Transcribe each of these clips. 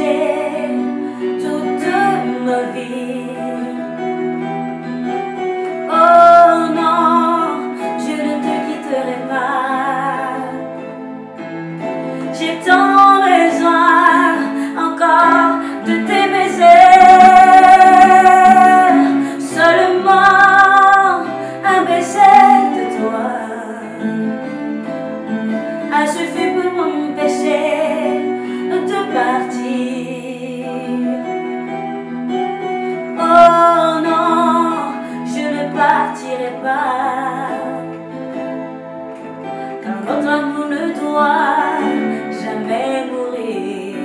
péché toute ma vie. Oh non, je ne te quitterai pas. J'ai tant besoin encore de tes baisers. Seulement un baiser de toi a suffi pour m'empêcher de partir. Oh non, je ne partirai pas, car notre amour ne doit jamais mourir.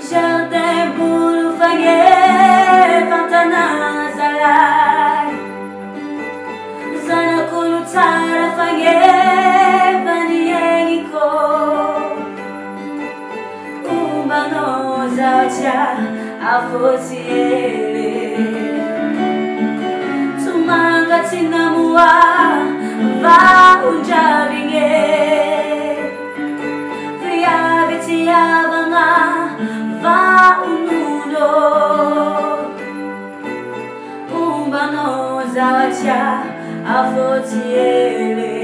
Jardin bulu fange fantana zalai, zana kulutara fange vaniengiko, umbano zacha afotiele, tumanga tinamua va unjavinge, via vitiavanga va ununo, umbano zacha afotiele.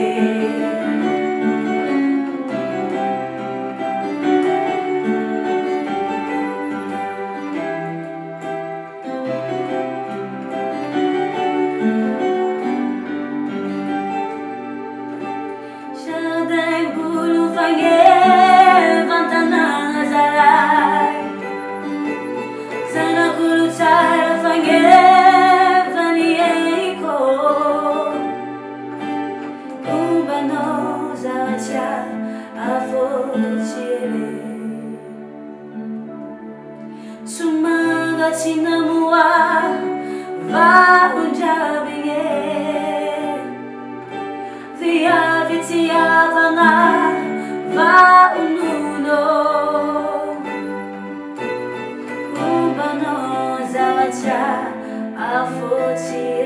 Jardin bulu fange vantana zalai, sana kulutara fange vanieko, umbano zawacha afotiele, sumanga tinamua va unjavinge, via vitiavanga va ununo, umbano zawacha afotiele.